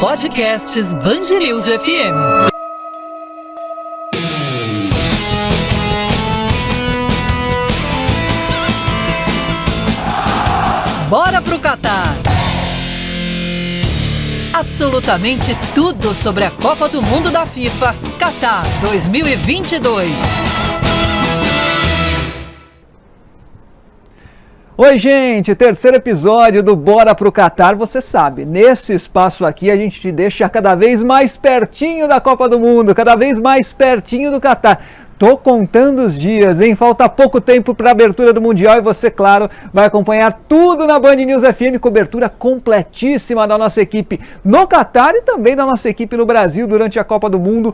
Podcasts BandNews FM. Bora pro Catar! Absolutamente tudo sobre a Copa do Mundo da FIFA Catar 2022. Oi, gente! Terceiro episódio do Bora pro Catar. Você sabe, nesse espaço aqui a gente te deixa cada vez mais pertinho da Copa do Mundo, cada vez mais pertinho do Catar. Tô contando os dias, hein? Falta pouco tempo para a abertura do Mundial e você, claro, vai acompanhar tudo na Band News FM, cobertura completíssima da nossa equipe no Catar e também da nossa equipe no Brasil durante a Copa do Mundo.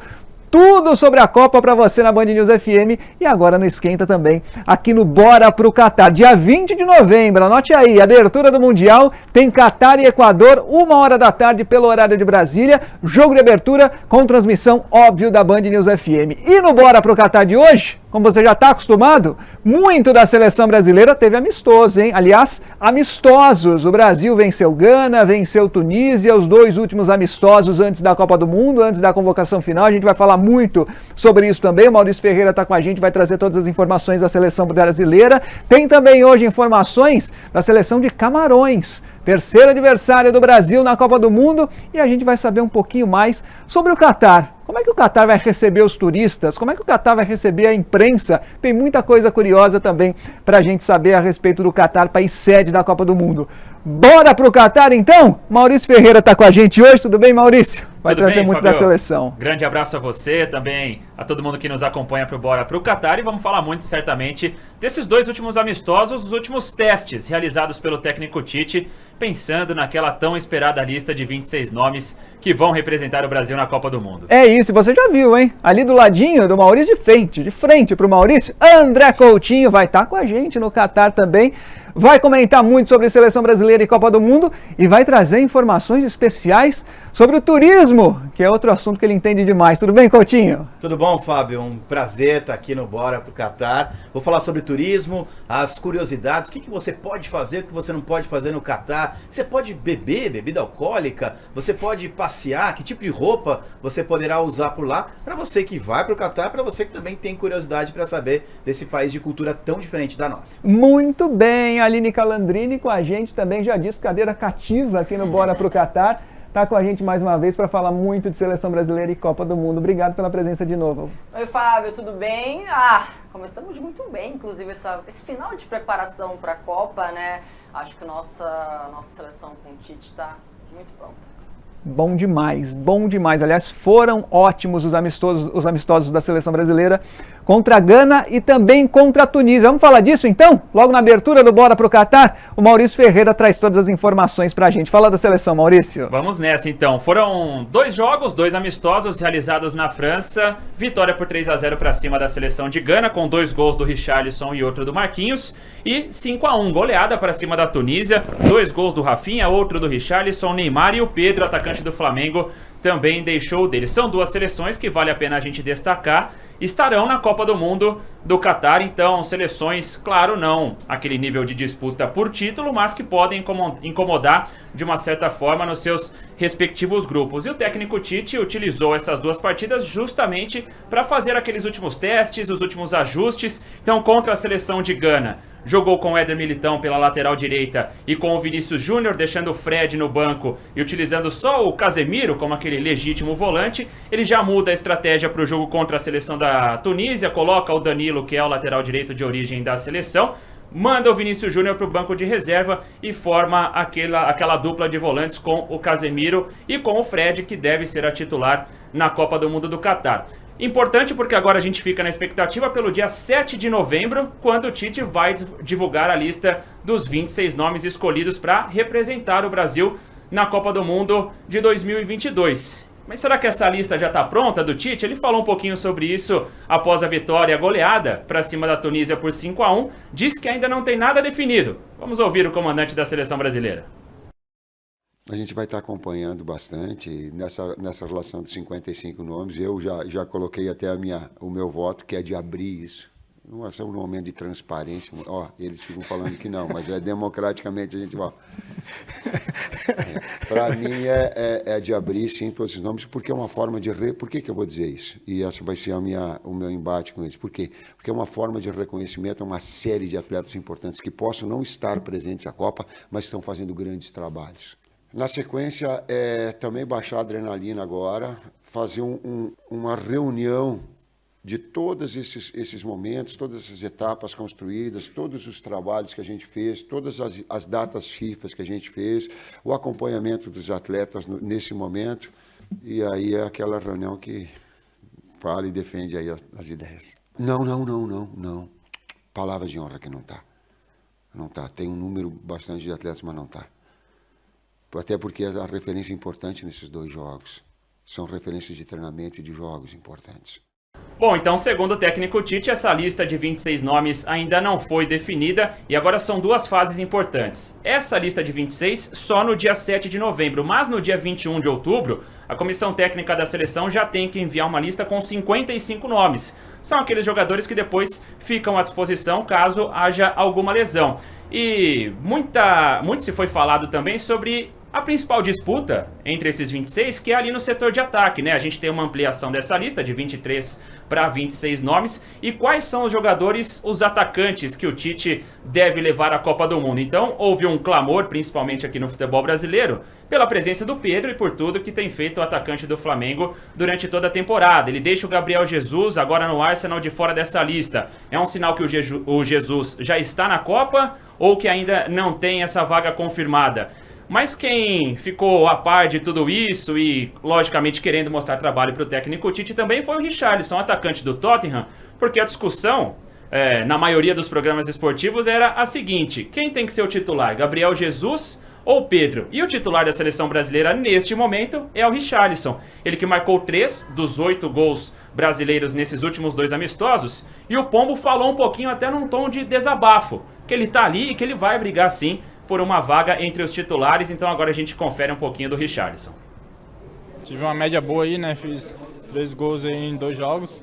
Tudo sobre a Copa para você na Band News FM e agora no Esquenta também, aqui no Bora pro Catar. Dia 20 de novembro, anote aí, abertura do Mundial, tem Catar e Equador, 1h da tarde pelo horário de Brasília, jogo de abertura com transmissão, óbvio, da Band News FM. E no Bora pro Catar de hoje, como você já está acostumado, muito da seleção brasileira teve amistoso, hein? Aliás, amistosos. O Brasil venceu Gana, venceu Tunísia, os dois últimos amistosos antes da Copa do Mundo, antes da convocação final. A gente vai falar muito sobre isso também. O Maurício Ferreira está com a gente, vai trazer todas as informações da seleção brasileira. Tem também hoje informações da seleção de Camarões. Terceiro adversário do Brasil na Copa do Mundo e a gente vai saber um pouquinho mais sobre o Catar. Como é que o Catar vai receber os turistas? Como é que o Catar vai receber a imprensa? Tem muita coisa curiosa também para a gente saber a respeito do Catar, país sede da Copa do Mundo. Bora pro Catar então? Maurício Ferreira está com a gente hoje. Tudo bem, Maurício? Vai Tudo trazer bem, muito Fabio? da seleção. Grande abraço a você, também a todo mundo que nos acompanha pro Bora pro Catar e vamos falar muito certamente desses dois últimos amistosos, os últimos testes realizados pelo técnico Tite, pensando naquela tão esperada lista de 26 nomes que vão representar o Brasil na Copa do Mundo. É isso, você já viu, hein? Ali do ladinho do Maurício, de frente pro Maurício, André Coutinho vai estar com a gente no Catar também. Vai comentar muito sobre seleção brasileira e Copa do Mundo e vai trazer informações especiais sobre o turismo, que é outro assunto que ele entende demais. Tudo bem, Coutinho? Tudo bom, Fábio? Um prazer estar aqui no Bora pro Catar. Vou falar sobre turismo, as curiosidades, o que você pode fazer, o que você não pode fazer no Catar. Você pode beber bebida alcoólica, você pode passear, que tipo de roupa você poderá usar por lá. Para você que vai pro Catar, para você que também tem curiosidade para saber desse país de cultura tão diferente da nossa. Muito bem, a Aline Calandrini com a gente também, já disse, cadeira cativa aqui no Bora pro Catar. Está com a gente mais uma vez para falar muito de seleção brasileira e Copa do Mundo. Obrigado pela presença de novo. Oi, Fábio, tudo bem? Começamos muito bem, inclusive esse final de preparação para a Copa, né? Acho que nossa seleção com o Tite está muito pronta. Bom demais, bom demais. Aliás, foram ótimos os amistosos da seleção brasileira contra a Gana e também contra a Tunísia. Vamos falar disso então? Logo na abertura do Bora pro Catar, o Maurício Ferreira traz todas as informações pra gente. Fala da seleção, Maurício. Vamos nessa então. Foram dois jogos, dois amistosos realizados na França. Vitória por 3-0 para cima da seleção de Gana, com 2 gols do Richarlison e outro do Marquinhos. E 5-1, goleada para cima da Tunísia. 2 gols do Rafinha, outro do Richarlison, Neymar e o Pedro, atacante do Flamengo, também deixou dele. São duas seleções que vale a pena a gente destacar. Estarão na Copa do Mundo do Catar, então seleções, claro, não aquele nível de disputa por título, mas que podem incomodar de uma certa forma nos seus respectivos grupos. E o técnico Tite utilizou essas duas partidas justamente para fazer aqueles últimos testes, os últimos ajustes. Então, contra a seleção de Gana, jogou com o Éder Militão pela lateral direita e com o Vinícius Júnior, deixando o Fred no banco e utilizando só o Casemiro como aquele legítimo volante. Ele já muda a estratégia para o jogo contra a seleção da Tunísia, coloca o Danilo, que é o lateral direito de origem da seleção, manda o Vinícius Júnior para o banco de reserva e forma aquela dupla de volantes com o Casemiro e com o Fred, que deve ser a titular na Copa do Mundo do Catar. Importante porque agora a gente fica na expectativa pelo dia 7 de novembro, quando o Tite vai divulgar a lista dos 26 nomes escolhidos para representar o Brasil na Copa do Mundo de 2022. Mas será que essa lista já está pronta do Tite? Ele falou um pouquinho sobre isso após a vitória goleada para cima da Tunísia por 5-1. Disse que ainda não tem nada definido. Vamos ouvir o comandante da seleção brasileira. A gente vai estar acompanhando bastante nessa relação de 55 nomes. Eu já coloquei até o meu voto, que é de abrir isso. Não é só um momento de transparência. Ó, eles ficam falando que não, mas democraticamente a gente vai. Para mim é de abrir, sim, todos esses nomes, porque é uma forma de... Por que eu vou dizer isso? E essa vai ser o meu embate com eles. Por quê? Porque é uma forma de reconhecimento a uma série de atletas importantes que possam não estar presentes à Copa, mas estão fazendo grandes trabalhos. Na sequência, também baixar a adrenalina agora, fazer uma reunião de todos esses momentos, todas essas etapas construídas, todos os trabalhos que a gente fez, todas as datas FIFA que a gente fez, o acompanhamento dos atletas nesse momento, e aí é aquela reunião que fala e defende aí as ideias. Não. Palavra de honra que não está. Não está. Tem um número bastante de atletas, mas não está. Até porque a referência importante nesses 2 jogos. São referências de treinamento e de jogos importantes. Bom, então, segundo o técnico Tite, essa lista de 26 nomes ainda não foi definida e agora são 2 fases importantes. Essa lista de 26 só no dia 7 de novembro, mas no dia 21 de outubro, a comissão técnica da seleção já tem que enviar uma lista com 55 nomes. São aqueles jogadores que depois ficam à disposição caso haja alguma lesão. E muito se foi falado também sobre a principal disputa entre esses 26, que é ali no setor de ataque, né? A gente tem uma ampliação dessa lista de 23 para 26 nomes. E quais são os jogadores, os atacantes que o Tite deve levar à Copa do Mundo? Então, houve um clamor, principalmente aqui no futebol brasileiro, pela presença do Pedro e por tudo que tem feito o atacante do Flamengo durante toda a temporada. Ele deixa o Gabriel Jesus agora no Arsenal de fora dessa lista. É um sinal que o Jesus já está na Copa ou que ainda não tem essa vaga confirmada? Mas quem ficou a par de tudo isso e, logicamente, querendo mostrar trabalho para o técnico Tite também foi o Richarlison, atacante do Tottenham, porque a discussão, na maioria dos programas esportivos, era a seguinte: quem tem que ser o titular, Gabriel Jesus ou Pedro? E o titular da seleção brasileira, neste momento, é o Richarlison. Ele que marcou 3 dos 8 gols brasileiros nesses últimos 2 amistosos, e o Pombo falou um pouquinho até num tom de desabafo, que ele tá ali e que ele vai brigar sim por uma vaga entre os titulares. Então agora a gente confere um pouquinho do Richarlison. Tive uma média boa aí, né? Fiz 3 gols aí em 2 jogos.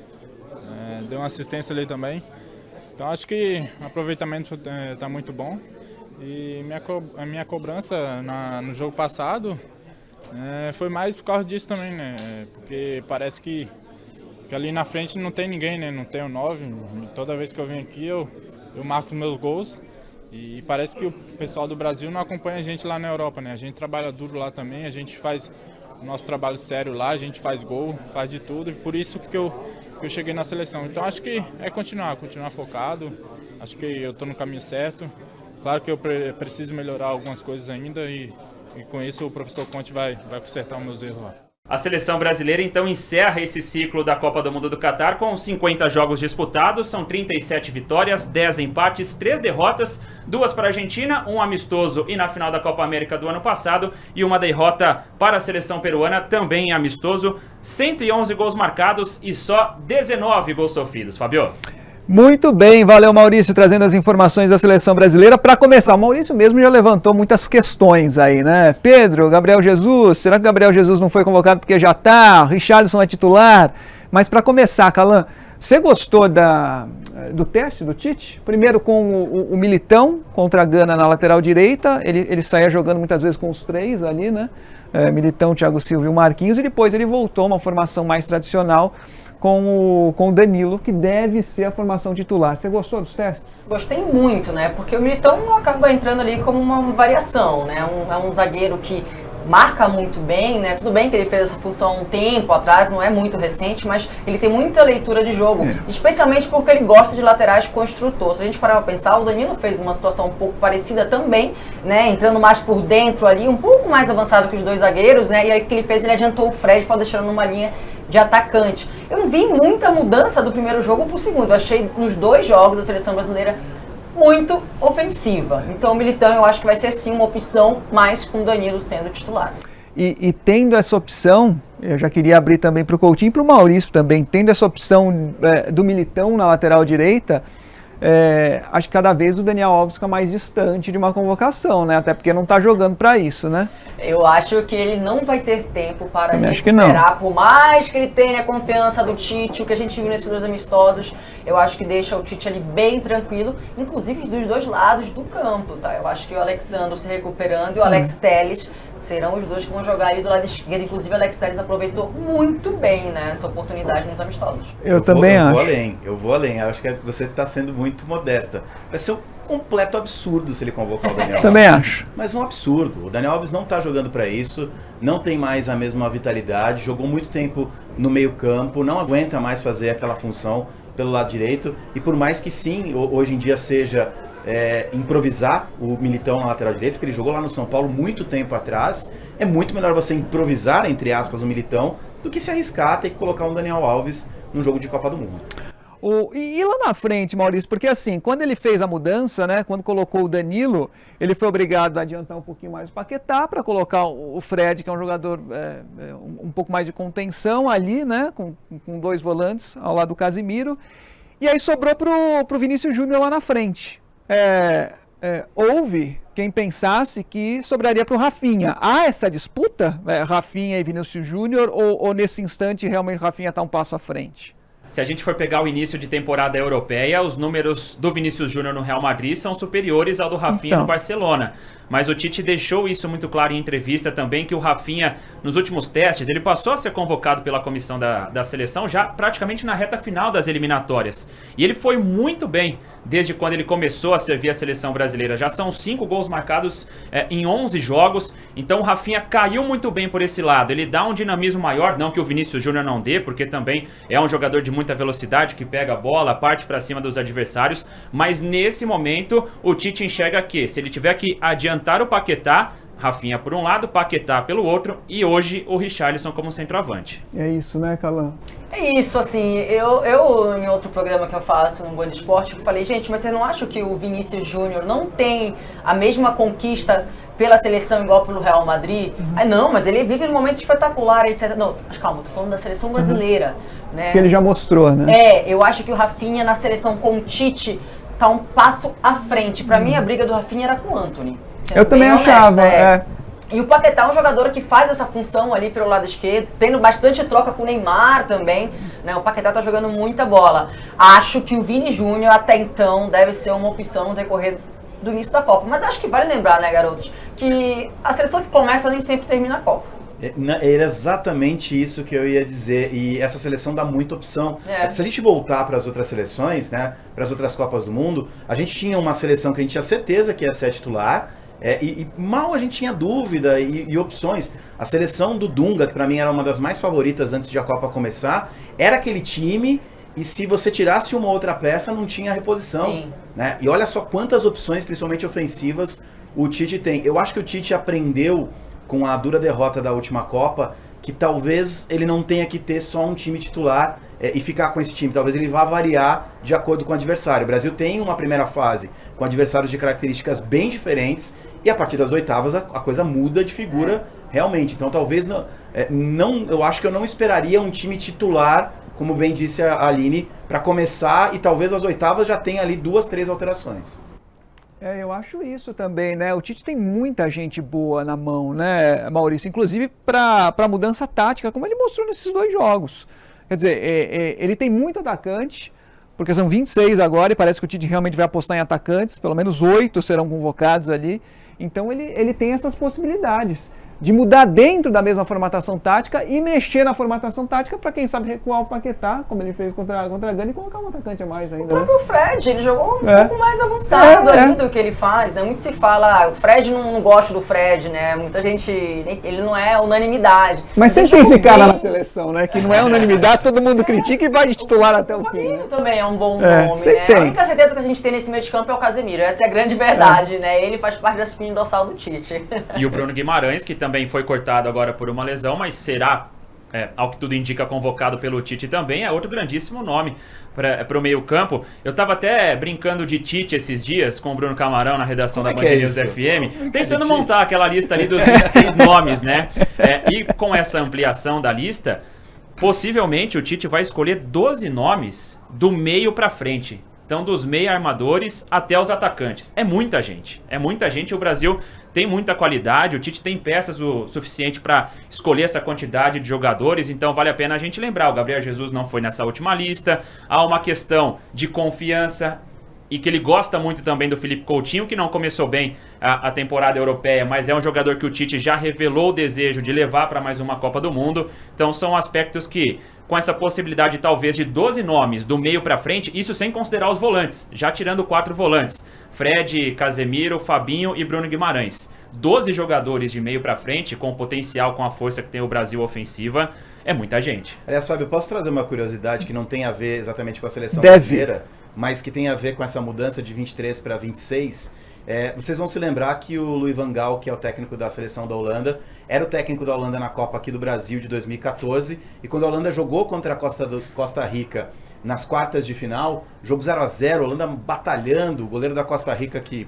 Dei uma assistência ali também. Então acho que o aproveitamento está muito bom. E a minha cobrança no jogo passado foi mais por causa disso também, né? Porque parece que ali na frente não tem ninguém, né? Não tem o 9. Toda vez que eu venho aqui eu marco os meus gols. E parece que o pessoal do Brasil não acompanha a gente lá na Europa, né? A gente trabalha duro lá também, a gente faz o nosso trabalho sério lá, a gente faz gol, faz de tudo. E por isso que eu cheguei na seleção. Então acho que é continuar focado. Acho que eu estou no caminho certo. Claro que eu preciso melhorar algumas coisas ainda e com isso o professor Conte vai consertar os meus erros lá. A seleção brasileira então encerra esse ciclo da Copa do Mundo do Catar com 50 jogos disputados, são 37 vitórias, 10 empates, 3 derrotas, 2 para a Argentina, 1 amistoso e na final da Copa América do ano passado e uma derrota para a seleção peruana também em amistoso, 111 gols marcados e só 19 gols sofridos. Fabio? Muito bem, valeu Maurício, trazendo as informações da seleção brasileira. Para começar, o Maurício mesmo já levantou muitas questões aí, né? Pedro, Gabriel Jesus, será que o Gabriel Jesus não foi convocado porque já tá? O Richarlison é titular? Mas para começar, Calan, você gostou do teste do Tite? Primeiro com o Militão contra a Gana na lateral direita, ele saía jogando muitas vezes com os 3 ali, né? Militão, Thiago Silva e o Marquinhos, e depois ele voltou a uma formação mais tradicional com o Danilo, que deve ser a formação titular. Você gostou dos testes? Gostei muito, né? Porque o Militão acaba entrando ali como uma variação, né? É um zagueiro que marca muito bem, né? Tudo bem que ele fez essa função há um tempo atrás, não é muito recente, mas ele tem muita leitura de jogo, especialmente porque ele gosta de laterais construtores. Se a gente parar para pensar, o Danilo fez uma situação um pouco parecida também, né? Entrando mais por dentro ali, um pouco mais avançado que os 2 zagueiros, né? E aí o que ele fez, ele adiantou o Fred para deixar numa linha de atacante. Eu não vi muita mudança do primeiro jogo para o segundo. Eu achei nos 2 jogos da seleção brasileira muito ofensiva. Então o Militão eu acho que vai ser sim uma opção, mais com o Danilo sendo titular. E tendo essa opção, eu já queria abrir também para o Coutinho e para o Maurício também, tendo essa opção do Militão na lateral direita, acho que cada vez o Daniel Alves fica mais distante de uma convocação, né? Até porque não está jogando para isso, né? Eu acho que ele não vai ter tempo para Também acho que não. por mais que ele tenha a confiança do Tite, o que a gente viu nesses 2 amistosos, eu acho que deixa o Tite ali bem tranquilo, inclusive dos 2 lados do campo, tá? Eu acho que o Alexandre se recuperando e o Alex Telles serão os 2 que vão jogar ali do lado esquerdo. Inclusive o Alex Telles aproveitou muito bem, né, essa oportunidade nos amistosos. Eu também acho. Eu vou além. Acho que você está sendo muito modesta. Vai ser um completo absurdo se ele convocar o Daniel Alves. Também acho. Mas um absurdo. O Daniel Alves não está jogando para isso, não tem mais a mesma vitalidade, jogou muito tempo no meio campo, não aguenta mais fazer aquela função pelo lado direito. E por mais que sim, hoje em dia seja improvisar o Militão na lateral direita, porque ele jogou lá no São Paulo muito tempo atrás, é muito melhor você improvisar, entre aspas, o Militão, do que se arriscar a ter que colocar um Daniel Alves num jogo de Copa do Mundo. E lá na frente, Maurício, porque assim, quando ele fez a mudança, né, quando colocou o Danilo, ele foi obrigado a adiantar um pouquinho mais o Paquetá para colocar o Fred, que é um jogador um pouco mais de contenção ali, né, com 2 volantes ao lado do Casimiro, e aí sobrou pro Vinícius Júnior lá na frente. Houve quem pensasse que sobraria para o Rafinha. Há essa disputa, Rafinha e Vinícius Júnior, ou nesse instante realmente o Rafinha está um passo à frente? Se a gente for pegar o início de temporada europeia, os números do Vinícius Júnior no Real Madrid são superiores ao do Rafinha no Barcelona. Mas o Tite deixou isso muito claro em entrevista também, que o Rafinha, nos últimos testes, ele passou a ser convocado pela comissão da seleção já praticamente na reta final das eliminatórias. E ele foi muito bem desde quando ele começou a servir a seleção brasileira. Já são 5 gols marcados em 11 jogos, então o Rafinha caiu muito bem por esse lado. Ele dá um dinamismo maior, não que o Vinícius Júnior não dê, porque também é um jogador de muita velocidade, que pega a bola, parte para cima dos adversários, mas nesse momento o Tite enxerga que se ele tiver que adiantar o Paquetá, Rafinha por um lado, Paquetá pelo outro, e hoje o Richarlison como centroavante. É isso, né, Calan? É isso, assim, eu em outro programa que eu faço no Bom Esporte, eu falei, gente, mas você não acha que o Vinícius Júnior não tem a mesma conquista pela seleção igual pelo Real Madrid? Não, mas ele vive um momento espetacular, etc. Não, mas calma, tô falando da seleção brasileira, né? Que ele já mostrou, né? Eu acho que o Rafinha na seleção com o Tite tá um passo à frente. Pra mim, a briga do Rafinha era com o Antony. Eu também achava, E o Paquetá é um jogador que faz essa função ali pelo lado esquerdo, tendo bastante troca com o Neymar também, né? O Paquetá tá jogando muita bola. Acho que o Vini Júnior, até então, deve ser uma opção no decorrer do início da Copa. Mas acho que vale lembrar, né, garotos, que a seleção que começa nem sempre termina a Copa. Era exatamente isso que eu ia dizer, e essa seleção dá muita opção. Se a gente voltar para as outras seleções, né, para as outras Copas do Mundo, a gente tinha uma seleção que a gente tinha certeza que ia ser titular, e mal a gente tinha dúvida e opções. A seleção do Dunga, que para mim era uma das mais favoritas antes de a Copa começar, era aquele time, e se você tirasse uma outra peça, não tinha reposição. Né? E olha só quantas opções, principalmente ofensivas, o Tite tem. Eu acho que o Tite aprendeu com a dura derrota da última Copa, que talvez ele não tenha que ter só um time titular e ficar com esse time. Talvez ele vá variar de acordo com o adversário. O Brasil tem uma primeira fase com adversários de características bem diferentes, e a partir das oitavas a coisa muda de figura realmente. Então talvez eu acho que eu não esperaria um time titular, como bem disse a Aline, para começar, e talvez as oitavas já tenha ali 2, 3 alterações. Eu acho isso também, né? O Tite tem muita gente boa na mão, né, Maurício? Inclusive para mudança tática, como ele mostrou nesses 2 jogos. Quer dizer, ele tem muito atacante, porque são 26 agora, e parece que o Tite realmente vai apostar em atacantes, pelo menos 8 serão convocados ali. Então ele tem essas possibilidades de mudar dentro da mesma formatação tática e mexer na formatação tática para, quem sabe, recuar o Paquetá, como ele fez contra a Gana, e colocar um atacante a mais ainda. O próprio Fred, ele jogou um pouco mais avançado ali do que ele faz, né? Muito se fala, o Fred não gosta do Fred, né? Muita gente, ele não é unanimidade. Mas sempre tem esse cara na seleção, né? Que não é unanimidade, todo mundo critica e vai de titular até o fim. O também é um bom nome, né? Tem. A única certeza que a gente tem nesse meio de campo é o Casemiro, essa é a grande verdade, né? Ele faz parte da espinha dorsal do Tite. E o Bruno Guimarães, que também foi cortado agora por uma lesão, mas será, ao que tudo indica, convocado pelo Tite também, é outro grandíssimo nome para o meio campo. Eu estava até brincando de Tite esses dias com o Bruno Camarão na redação da Band News FM, tentando montar aquela lista ali dos 26 nomes, né? E com essa ampliação da lista, possivelmente o Tite vai escolher 12 nomes do meio para frente. Então, dos meia armadores até os atacantes. É muita gente. O Brasil tem muita qualidade, o Tite tem peças o suficiente para escolher essa quantidade de jogadores, então vale a pena a gente lembrar, o Gabriel Jesus não foi nessa última lista, há uma questão de confiança, e que ele gosta muito também do Philippe Coutinho, que não começou bem a temporada europeia, mas é um jogador que o Tite já revelou o desejo de levar para mais uma Copa do Mundo. Então são aspectos que, com essa possibilidade talvez de 12 nomes do meio para frente, isso sem considerar os volantes, já tirando 4 volantes, Fred, Casemiro, Fabinho e Bruno Guimarães. 12 jogadores de meio para frente, com o potencial, com a força que tem o Brasil ofensiva, é muita gente. Aliás, Fábio, eu posso trazer uma curiosidade que não tem a ver exatamente com a seleção brasileira, mas que tem a ver com essa mudança de 23 para 26. Vocês vão se lembrar que o Louis van Gaal, que é o técnico da seleção da Holanda, era o técnico da Holanda na Copa aqui do Brasil de 2014, e quando a Holanda jogou contra a Costa Rica nas quartas de final, jogo 0-0, a Holanda batalhando, o goleiro da Costa Rica, que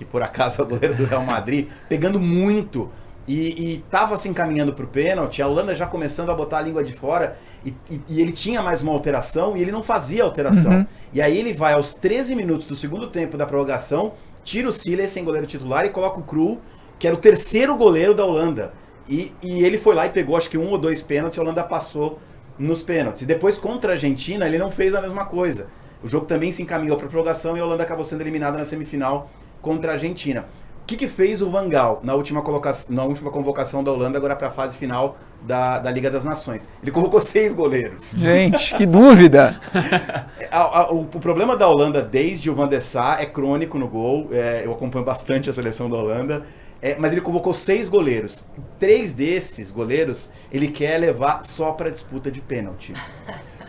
por acaso é o goleiro do Real Madrid, pegando muito, e estava se encaminhando para o pênalti, a Holanda já começando a botar a língua de fora, e ele tinha mais uma alteração, e ele não fazia alteração. E aí ele vai aos 13 minutos do segundo tempo da prorrogação, tira o Silas sem goleiro titular e coloca o Krul, que era o terceiro goleiro da Holanda. E ele foi lá e pegou acho que 1 ou 2 pênaltis, a Holanda passou nos pênaltis. E depois contra a Argentina ele não fez a mesma coisa. O jogo também se encaminhou para a prorrogação e a Holanda acabou sendo eliminada na semifinal contra a Argentina. O que fez o Van Gaal na última convocação da Holanda, agora para a fase final da Liga das Nações? Ele colocou 6 goleiros. Gente, que dúvida! O problema da Holanda, desde o Van der Sar, é crônico no gol. Eu acompanho bastante a seleção da Holanda. Mas ele convocou 6 goleiros. 3 desses goleiros ele quer levar só para disputa de pênalti.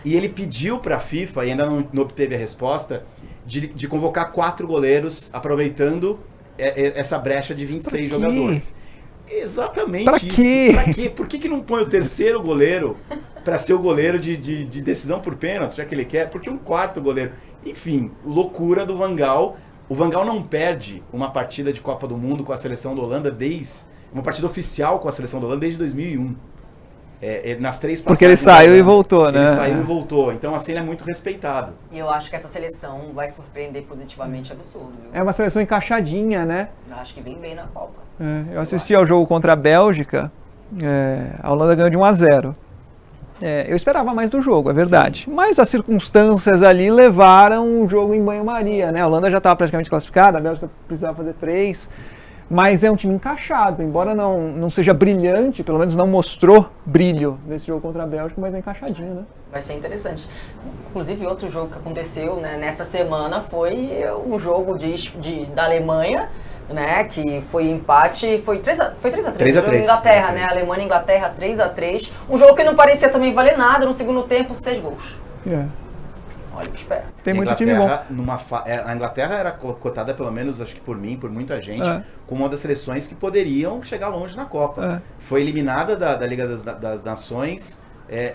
E ele pediu para a FIFA, e ainda não obteve a resposta, de convocar 4 goleiros, aproveitando essa brecha de 26 jogadores. Exatamente pra isso. Quê? Pra quê? Por que não põe o terceiro goleiro para ser o goleiro de decisão por pênalti, já que ele quer? Porque um quarto goleiro? Enfim, loucura do Van Gaal. O Van Gaal não perde uma partida de Copa do Mundo com a seleção da Holanda uma partida oficial com a seleção da Holanda desde 2001. Nas 3 passagens. Porque ele saiu e voltou, né? Ele saiu e voltou. Então, assim, ele é muito respeitado. E eu acho que essa seleção vai surpreender positivamente absurdo, viu? É uma seleção encaixadinha, né? Eu acho que vem bem na Copa. Eu assisti ao jogo contra a Bélgica, a Holanda ganhou de 1-0. Eu esperava mais do jogo, é verdade. Sim. Mas as circunstâncias ali levaram o jogo em banho-maria, né? A Holanda já estava praticamente classificada, a Bélgica precisava fazer 3. Mas é um time encaixado, embora não seja brilhante, pelo menos não mostrou brilho nesse jogo contra a Bélgica, mas é encaixadinho, né? Vai ser interessante. Inclusive, outro jogo que aconteceu, né, nessa semana foi um jogo da Alemanha, né, que foi empate, foi 3x3. 3x3. Inglaterra, né? Alemanha e Inglaterra 3x3. Um jogo que não parecia também valer nada, no segundo tempo, 6 gols. Olha, espera. Tem muito time bom. A Inglaterra era cotada, pelo menos, acho que por mim, por muita gente, como uma das seleções que poderiam chegar longe na Copa. Foi eliminada da Liga das Nações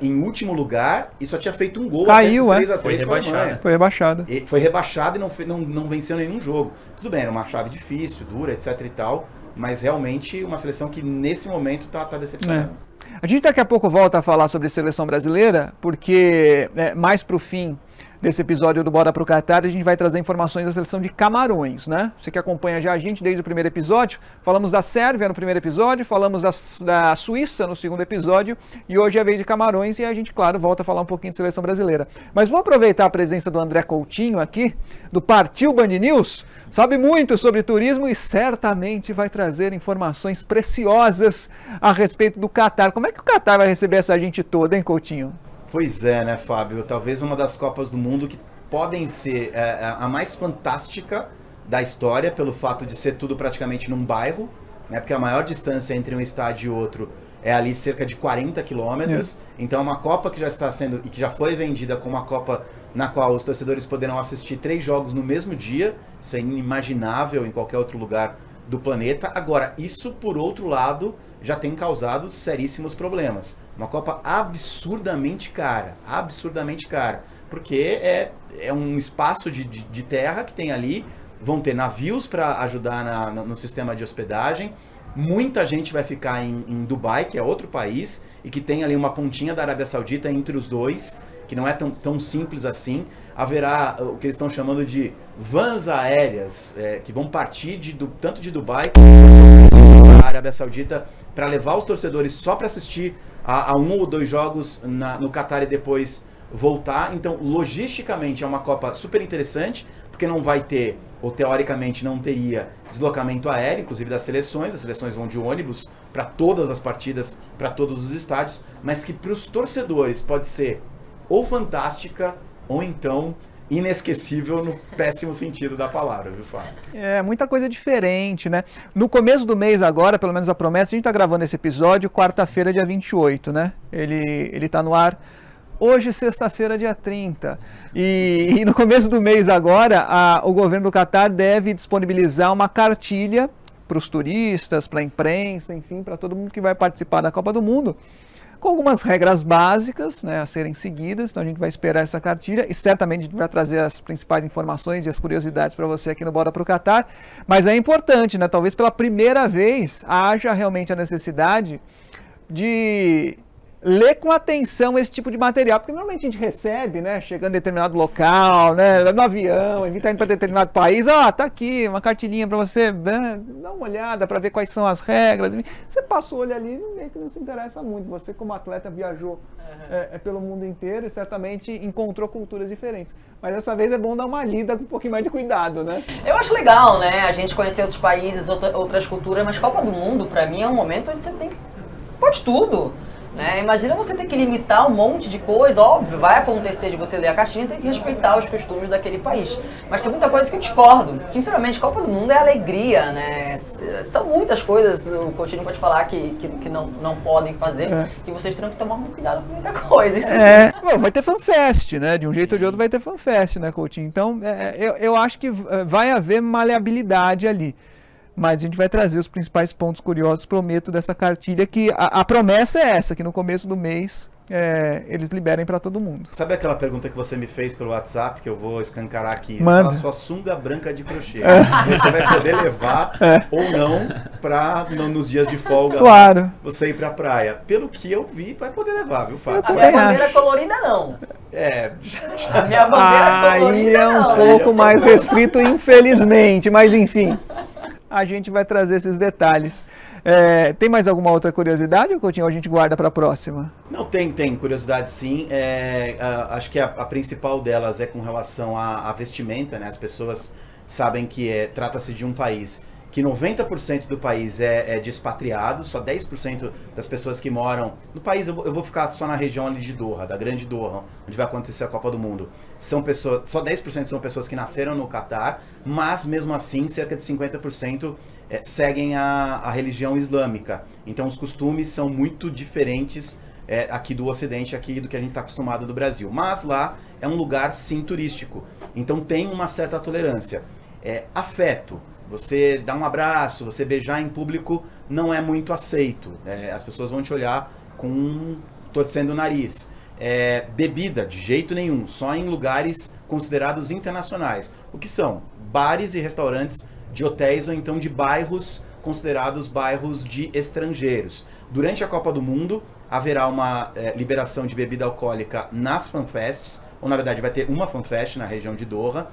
em último lugar e só tinha feito um gol. Caiu, até 3x3 com a Alemanha. Foi rebaixada. Foi rebaixada e não venceu nenhum jogo. Tudo bem, era uma chave difícil, dura, etc e tal, mas realmente uma seleção que nesse momento tá decepcionando. A gente daqui a pouco volta a falar sobre seleção brasileira, porque mais pro fim desse episódio do Bora pro Catar, a gente vai trazer informações da seleção de Camarões, né? Você que acompanha já a gente desde o primeiro episódio, falamos da Sérvia no primeiro episódio, falamos da Suíça no segundo episódio, e hoje é a vez de Camarões, e a gente, claro, volta a falar um pouquinho de seleção brasileira. Mas vou aproveitar a presença do André Coutinho aqui, do Partiu Band News, sabe muito sobre turismo e certamente vai trazer informações preciosas a respeito do Catar. Como é que o Catar vai receber essa gente toda, hein, Coutinho? Pois é, né, Fábio? Talvez uma das Copas do Mundo que podem ser a mais fantástica da história, pelo fato de ser tudo praticamente num bairro, né? Porque a maior distância entre um estádio e outro é ali cerca de 40 quilômetros. Então é uma Copa que já está sendo, e que já foi vendida como uma Copa na qual os torcedores poderão assistir 3 jogos no mesmo dia. Isso é inimaginável em qualquer outro lugar do planeta. Agora, isso, por outro lado, já tem causado seríssimos problemas. Uma Copa absurdamente cara, porque é um espaço de terra que tem ali, vão ter navios para ajudar no sistema de hospedagem, muita gente vai ficar em Dubai, que é outro país, e que tem ali uma pontinha da Arábia Saudita entre os dois, que não é tão simples assim. haverá o que eles estão chamando de vans aéreas, que vão partir tanto de Dubai quanto da Arábia Saudita, para levar os torcedores só para assistir a 1 ou 2 jogos no Catar e depois voltar. Então, logisticamente, é uma Copa super interessante, porque não vai ter, ou teoricamente não teria, deslocamento aéreo, inclusive das seleções. As seleções vão de ônibus para todas as partidas, para todos os estádios, mas que para os torcedores pode ser ou fantástica, ou então inesquecível no péssimo sentido da palavra, viu, Fábio? É, muita coisa diferente, né? No começo do mês agora, pelo menos a promessa, a gente tá gravando esse episódio quarta-feira, dia 28, né? Ele tá no ar hoje, sexta-feira, dia 30. E no começo do mês agora, o governo do Catar deve disponibilizar uma cartilha para os turistas, para a imprensa, enfim, para todo mundo que vai participar da Copa do Mundo, com algumas regras básicas, né, a serem seguidas. Então a gente vai esperar essa cartilha e certamente a gente vai trazer as principais informações e as curiosidades para você aqui no Bora Pro Catar. Mas é importante, né, talvez pela primeira vez haja realmente a necessidade de ler com atenção esse tipo de material, porque normalmente a gente recebe, né, chegando em determinado local, né, no avião, está indo para determinado país, tá aqui uma cartilhinha para você, né, dar uma olhada para ver quais são as regras. Você passa o olho ali, meio que não se interessa muito. Você, como atleta, viajou pelo mundo inteiro e certamente encontrou culturas diferentes. Mas dessa vez é bom dar uma lida com um pouquinho mais de cuidado, né? Eu acho legal, né, a gente conhecer outros países, outras culturas, mas Copa do Mundo, para mim, é um momento onde você tem que... pode tudo. Né? Imagina você ter que limitar um monte de coisa, óbvio, vai acontecer de você ler a caixinha, tem que respeitar os costumes daquele país. Mas tem muita coisa que eu discordo. Sinceramente, Copa do Mundo é alegria, né? São muitas coisas, o Coutinho pode falar que não podem fazer, e vocês terão que tomar um cuidado com muita coisa. Isso Bom, vai ter fanfest, né? De um jeito ou de outro vai ter fanfest, né, Coutinho? Então, eu acho que vai haver maleabilidade ali. Mas a gente vai trazer os principais pontos curiosos, prometo, dessa cartilha, que a promessa é essa, que no começo do mês eles liberem para todo mundo. Sabe aquela pergunta que você me fez pelo WhatsApp, que eu vou escancarar aqui? Manda. A sua sunga branca de crochê. Se você vai poder levar ou não para nos dias de folga, claro, lá, você ir para a praia. Pelo que eu vi, vai poder levar, viu, Fábio? A minha bandeira colorida não. A minha bandeira colorida aí é um pouco mais restrito, infelizmente, mas enfim. A gente vai trazer esses detalhes. Tem mais alguma outra curiosidade, Coutinho, ou a gente guarda para a próxima? Não, tem curiosidade sim. Acho que a principal delas é com relação à vestimenta, né? As pessoas sabem que trata-se de um país que 90% do país é de expatriados, só 10% das pessoas que moram no país, eu vou ficar só na região ali de Doha, da grande Doha, onde vai acontecer a Copa do Mundo. Só 10% são pessoas que nasceram no Catar, mas mesmo assim cerca de 50% seguem a religião islâmica. Então os costumes são muito diferentes aqui do Ocidente, aqui do que a gente está acostumado do Brasil. Mas lá é um lugar sim turístico, então tem uma certa tolerância. Afeto. Você dar um abraço, você beijar em público não é muito aceito. As pessoas vão te olhar torcendo o nariz. Bebida, de jeito nenhum, só em lugares considerados internacionais. O que são? Bares e restaurantes de hotéis ou então de bairros considerados bairros de estrangeiros. Durante a Copa do Mundo, haverá uma liberação de bebida alcoólica nas fanfests, ou na verdade vai ter uma fanfest na região de Doha,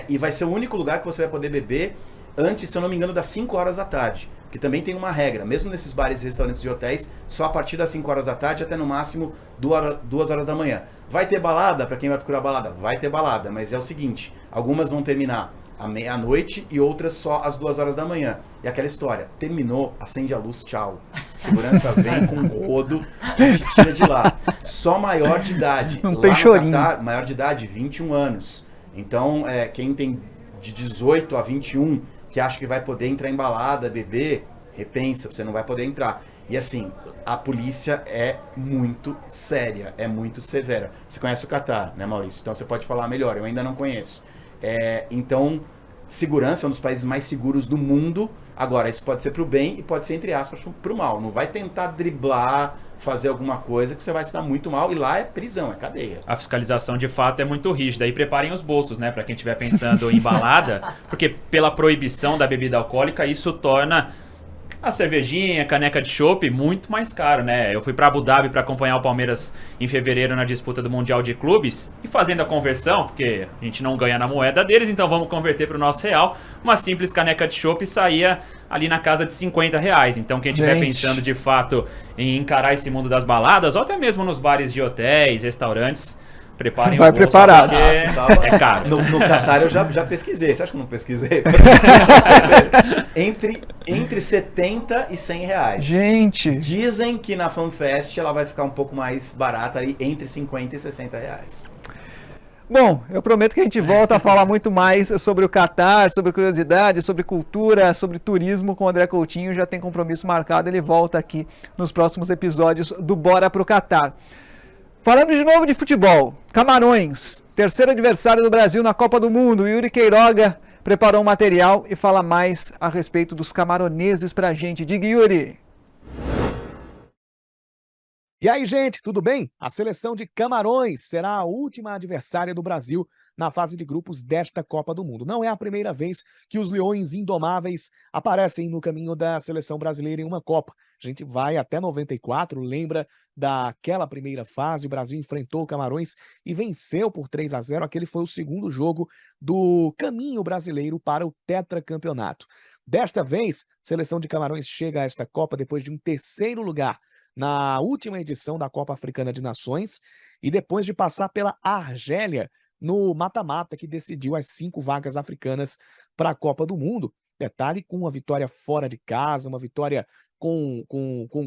e vai ser o único lugar que você vai poder beber antes, se eu não me engano, das 5 horas da tarde. Que também tem uma regra, mesmo nesses bares e restaurantes de hotéis, só a partir das 5 horas da tarde até no máximo 2 horas da manhã. Vai ter balada? Para quem vai procurar balada? Vai ter balada, mas é o seguinte, algumas vão terminar à meia-noite e outras só às 2 horas da manhã. E aquela história, terminou, acende a luz, tchau. Segurança vem com um rodo e te tira de lá. Só maior de idade. Não lá tem no chorinho. Catar, maior de idade, 21 anos. Então, quem tem de 18 a 21, que acha que vai poder entrar em balada, beber, repensa, você não vai poder entrar. E assim, a polícia é muito séria, é muito severa. Você conhece o Catar, né, Maurício? Então você pode falar melhor, eu ainda não conheço. Então, segurança é um dos países mais seguros do mundo. Agora, isso pode ser pro bem e pode ser, entre aspas, pro mal. Não vai tentar driblar, fazer alguma coisa que você vai se dar muito mal, e lá é prisão, é cadeia. A fiscalização de fato é muito rígida, e preparem os bolsos, né, para quem estiver pensando em balada, porque pela proibição da bebida alcoólica isso torna a cervejinha, caneca de chopp, muito mais caro, né? Eu fui para Abu Dhabi para acompanhar o Palmeiras em fevereiro na disputa do Mundial de Clubes e fazendo a conversão, porque a gente não ganha na moeda deles, então vamos converter para o nosso real. Uma simples caneca de chopp saía ali na casa de R$50. Então quem estiver pensando de fato em encarar esse mundo das baladas, ou até mesmo nos bares de hotéis, restaurantes, preparem vai o bolso, preparado. porque é caro. No Catar eu já pesquisei. Você acha que eu não pesquisei? entre 70 e 100 reais. Gente, Dizem que na FanFest ela vai ficar um pouco mais barata ali, entre 50 e 60 reais. bom, eu prometo que a gente volta a falar muito mais sobre o Catar, sobre curiosidade, sobre cultura, sobre turismo com o André Coutinho. Já tem compromisso marcado, ele volta aqui nos próximos episódios do Bora pro Catar. Falando de novo de futebol, Camarões, terceiro adversário do Brasil na Copa do Mundo. Yuri Queiroga preparou um material e fala mais a respeito dos camaroneses pra gente. Diga, Yuri! E aí, gente, tudo bem? A seleção de Camarões será a última adversária do Brasil na fase de grupos desta Copa do Mundo. Não é a primeira vez que os Leões Indomáveis aparecem no caminho da seleção brasileira em uma Copa. A gente vai até 94, lembra daquela primeira fase, o Brasil enfrentou o Camarões e venceu por 3-0. Aquele foi o segundo jogo do caminho brasileiro para o tetracampeonato. Desta vez, a seleção de Camarões chega a esta Copa depois de um terceiro lugar na última edição da Copa Africana de Nações e depois de passar pela Argélia no mata-mata que decidiu as 5 vagas africanas para a Copa do Mundo. Detalhe, com uma vitória fora de casa, uma vitória com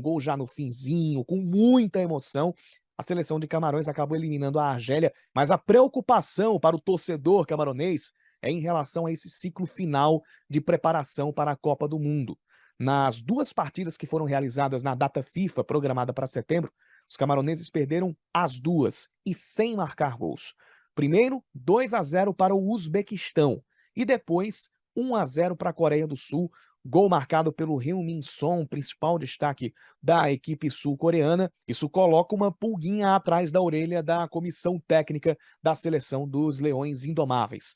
gol já no finzinho, com muita emoção. A seleção de Camarões acabou eliminando a Argélia, mas a preocupação para o torcedor camaronês é em relação a esse ciclo final de preparação para a Copa do Mundo. Nas 2 partidas que foram realizadas na data FIFA, programada para setembro, os camaroneses perderam as 2 e sem marcar gols. Primeiro, 2-0 para o Uzbequistão e depois 1-0 para a Coreia do Sul, gol marcado pelo Heung-min Son, principal destaque da equipe sul-coreana. Isso coloca uma pulguinha atrás da orelha da comissão técnica da seleção dos Leões Indomáveis.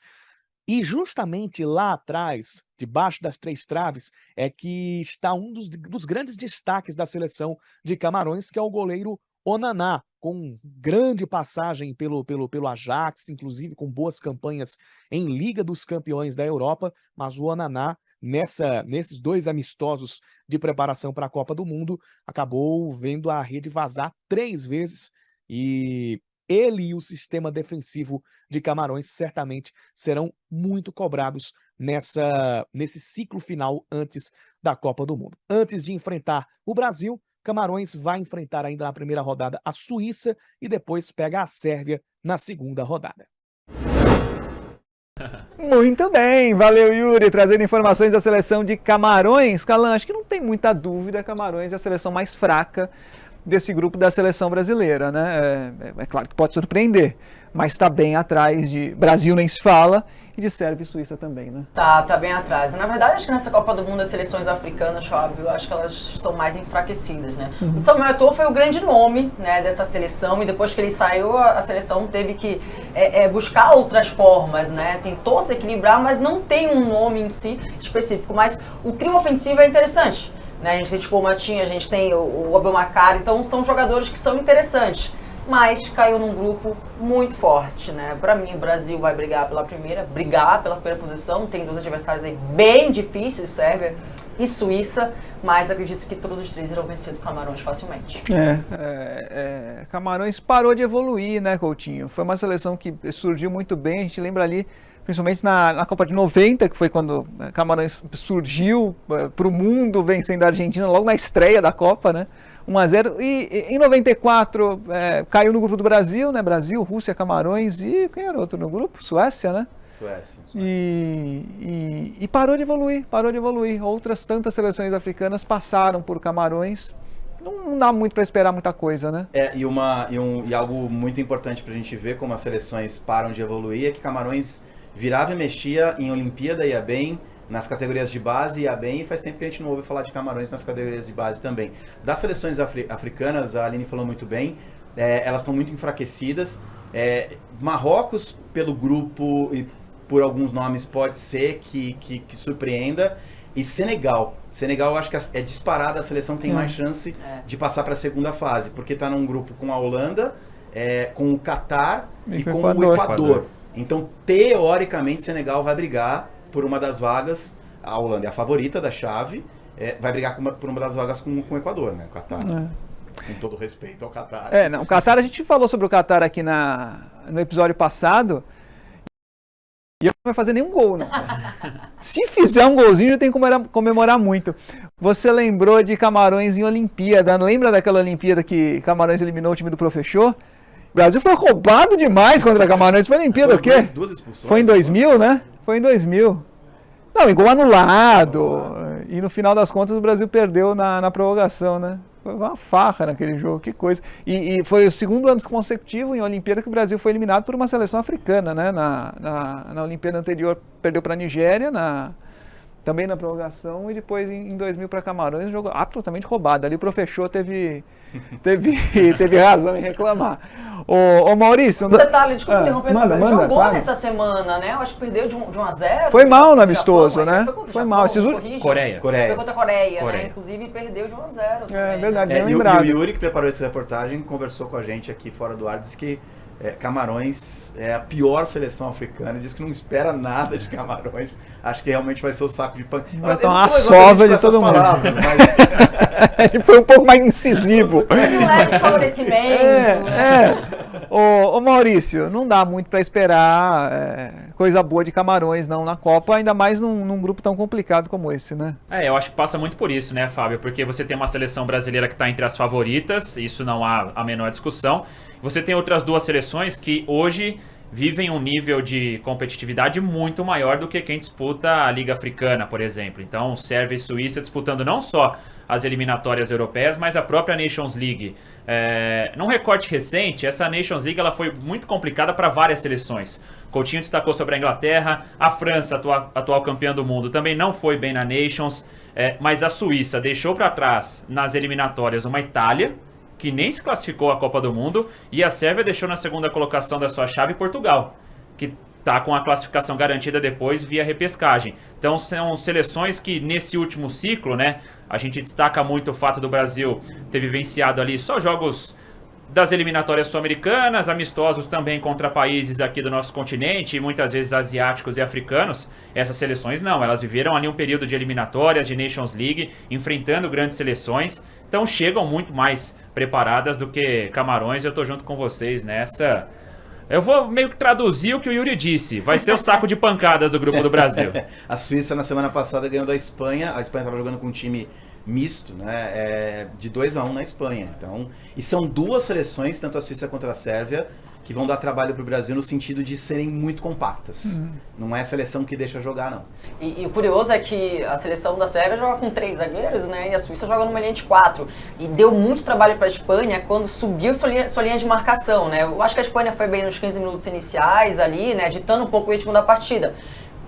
E justamente lá atrás, debaixo das 3 traves, é que está um dos grandes destaques da seleção de Camarões, que é o goleiro Onaná, com grande passagem pelo Ajax, inclusive com boas campanhas em Liga dos Campeões da Europa, mas o Onaná, nesses 2 amistosos de preparação para a Copa do Mundo, acabou vendo a rede vazar 3 vezes e ele e o sistema defensivo de Camarões certamente serão muito cobrados nesse ciclo final antes da Copa do Mundo. Antes de enfrentar o Brasil, Camarões vai enfrentar ainda na primeira rodada a Suíça e depois pega a Sérvia na segunda rodada. Muito bem, valeu Yuri, trazendo informações da seleção de Camarões. Calan, acho que não tem muita dúvida, Camarões é a seleção mais fraca desse grupo da seleção brasileira, né? É claro que pode surpreender, mas está bem atrás de Brasil, nem se fala, e de Sérvia e Suíça também, né? Tá bem atrás. Na verdade, acho que nessa Copa do Mundo as seleções africanas, Fábio, acho que elas estão mais enfraquecidas, né? O Samuel Eto'o foi o grande nome, né, dessa seleção, e depois que ele saiu, a seleção teve que buscar outras formas, né? Tentou se equilibrar, mas não tem um nome em si específico. Mas o trio ofensivo é interessante, né? A gente tem tipo o Matinho, a gente tem o Abelmacar, então são jogadores que são interessantes. Mas caiu num grupo muito forte, né? Para mim, o Brasil vai brigar pela primeira posição. Tem 2 adversários aí bem difíceis, Sérvia e Suíça, mas acredito que todos os 3 irão vencer do Camarões facilmente. Camarões parou de evoluir, né, Coutinho? Foi uma seleção que surgiu muito bem, a gente lembra ali, principalmente na Copa de 90, que foi quando Camarões surgiu para o mundo, vencendo a Argentina logo na estreia da Copa, né? 1-0, e em 94 caiu no grupo do Brasil, né? Brasil, Rússia, Camarões e quem era outro no grupo? Suécia, né? Suécia. E parou de evoluir. Outras tantas seleções africanas passaram por Camarões. Não dá muito para esperar muita coisa, né? E algo muito importante para a gente ver como as seleções param de evoluir é que Camarões virava e mexia em Olimpíada, ia bem, nas categorias de base ia bem, e faz tempo que a gente não ouve falar de Camarões nas categorias de base também. Das seleções africanas, a Aline falou muito bem, elas estão muito enfraquecidas. Marrocos, pelo grupo e por alguns nomes, pode ser que surpreenda. e Senegal. Senegal, eu acho que é disparada, a seleção tem mais chance de passar para a segunda fase, porque está num grupo com a Holanda, com o Catar e com o Equador. Então, teoricamente, Senegal vai brigar por uma das vagas. A Holanda é a favorita da chave, vai brigar por uma das vagas com o Equador, né? O Catar. Com todo respeito ao Catar. O Catar, a gente falou sobre o Catar aqui no episódio passado. E não vai fazer nenhum gol, não. Se fizer um golzinho, já tem que comemorar muito. Você lembrou de Camarões em Olimpíada. Lembra daquela Olimpíada que Camarões eliminou o time do Professor? O Brasil foi roubado demais contra Camarões. Foi Olimpíada o quê? Duas expulsões. Foi em 2000, né? Foi em 2000. Não, igual anulado. E no final das contas o Brasil perdeu na prorrogação, né? Foi uma farra naquele jogo, que coisa. E foi o segundo ano consecutivo em Olimpíada que o Brasil foi eliminado por uma seleção africana, né? Na Olimpíada anterior perdeu para a Nigéria, também na prorrogação, e depois em 2000 para Camarões, um jogo absolutamente roubado. Ali o Professor teve razão em reclamar. Ô Maurício... Um detalhe, desculpa interromper, Fábio. Jogou nessa semana, né? Eu acho que perdeu de 1-0. Foi mal no amistoso, né? Foi mal. Coreia. Foi contra a Coreia, né? Inclusive perdeu de 1-0. É verdade, bem e lembrado. o Yuri, que preparou essa reportagem, conversou com a gente aqui fora do ar, disse que Camarões é a pior seleção africana, diz que não espera nada de Camarões, acho que realmente vai ser o saco de pano. Vai tomar uma sova de todo mundo. Mas... Ele foi um pouco mais incisivo. Não é desfavorecimento. Ô Maurício, não dá muito para esperar coisa boa de Camarões não na Copa, ainda mais num grupo tão complicado como esse, né? Eu acho que passa muito por isso, né, Fábio? Porque você tem uma seleção brasileira que está entre as favoritas, isso não há a menor discussão. Você tem outras duas seleções que hoje vivem um nível de competitividade muito maior do que quem disputa a Liga Africana, por exemplo. Então, Sérvia e Suíça disputando não só as eliminatórias europeias, mas a própria Nations League. Num recorte recente, essa Nations League ela foi muito complicada para várias seleções. Coutinho destacou sobre a Inglaterra, a França, atual campeã do mundo, também não foi bem na Nations, mas a Suíça deixou para trás nas eliminatórias uma Itália, que nem se classificou à Copa do Mundo, e a Sérvia deixou na segunda colocação da sua chave Portugal, que está com a classificação garantida depois via repescagem. Então são seleções que nesse último ciclo, né, a gente destaca muito o fato do Brasil ter vivenciado ali só jogos das eliminatórias sul-americanas, amistosos também contra países aqui do nosso continente, e muitas vezes asiáticos e africanos. Essas seleções não, elas viveram ali um período de eliminatórias, de Nations League, enfrentando grandes seleções, então chegam muito mais preparadas do que Camarões. Eu tô junto com vocês nessa. Eu vou meio que traduzir o que o Yuri disse, vai ser o saco de pancadas do grupo do Brasil. A Suíça na semana passada ganhou da Espanha, a Espanha estava jogando com um time misto, né, de 2-1 na Espanha. Então, e são duas seleções, tanto a Suíça quanto a Sérvia, que vão dar trabalho para o Brasil no sentido de serem muito compactas. Não é a seleção que deixa jogar, não. E o curioso é que a seleção da Sérvia joga com 3 zagueiros, né? E a Suíça joga numa linha de 4. E deu muito trabalho para a Espanha quando subiu sua linha de marcação, né? Eu acho que a Espanha foi bem nos 15 minutos iniciais ali, né? Ditando um pouco o ritmo da partida.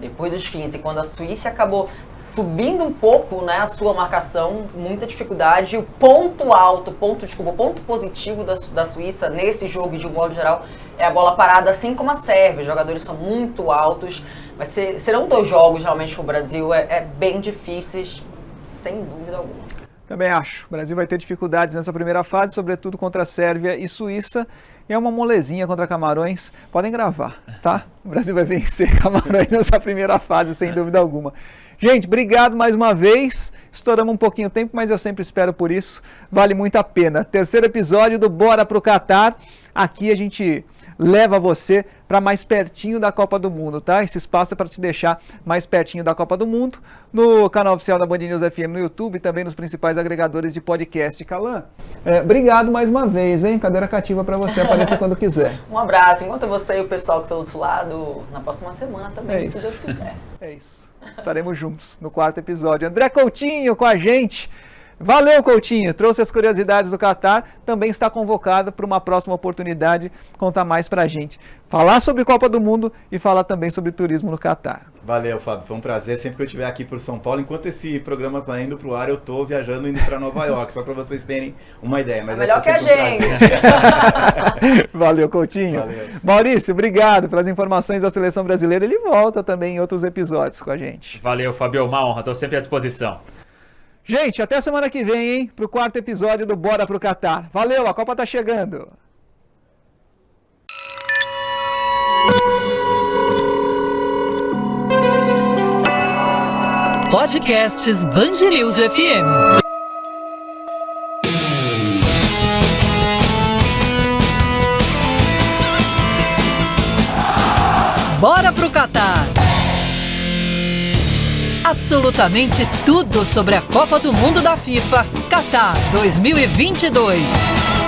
Depois dos 15, quando a Suíça acabou subindo um pouco, né, a sua marcação, muita dificuldade. O ponto alto, o ponto positivo da Suíça nesse jogo de um modo geral é a bola parada, assim como a Sérvia. Os jogadores são muito altos, mas serão 2 jogos realmente para o Brasil, bem difíceis, sem dúvida alguma. Também acho. O Brasil vai ter dificuldades nessa primeira fase, sobretudo contra a Sérvia e Suíça. E é uma molezinha contra Camarões. Podem gravar, tá? O Brasil vai vencer Camarões nessa primeira fase, sem dúvida alguma. Gente, obrigado mais uma vez. Estouramos um pouquinho o tempo, mas eu sempre espero por isso. Vale muito a pena. 3º episódio do Bora pro Catar. Aqui a gente leva você para mais pertinho da Copa do Mundo, tá? Esse espaço é para te deixar mais pertinho da Copa do Mundo, no canal oficial da Band News FM no YouTube e também nos principais agregadores de podcast. Calan, obrigado mais uma vez, hein? Cadeira cativa para você, apareça quando quiser. Um abraço, enquanto você e o pessoal que está do outro lado, na próxima semana também, se Deus quiser. É isso. Estaremos juntos no 4º episódio. André Coutinho com a gente. Valeu, Coutinho. Trouxe as curiosidades do Catar. Também está convocado para uma próxima oportunidade contar mais pra gente. Falar sobre Copa do Mundo e falar também sobre turismo no Catar. Valeu, Fábio. Foi um prazer. Sempre que eu estiver aqui por São Paulo, enquanto esse programa está indo pro ar, eu tô viajando indo para Nova York, só para vocês terem uma ideia. Mas melhor que a gente. Valeu, Coutinho. Valeu. Maurício, obrigado pelas informações da Seleção Brasileira. Ele volta também em outros episódios com a gente. Valeu, Fábio. Uma honra. Estou sempre à disposição. Gente, até semana que vem, hein? Pro 4º episódio do Bora pro Catar. Valeu, a Copa tá chegando. Podcasts Band News FM. Bora pro Catar. Absolutamente tudo sobre a Copa do Mundo da FIFA Catar 2022.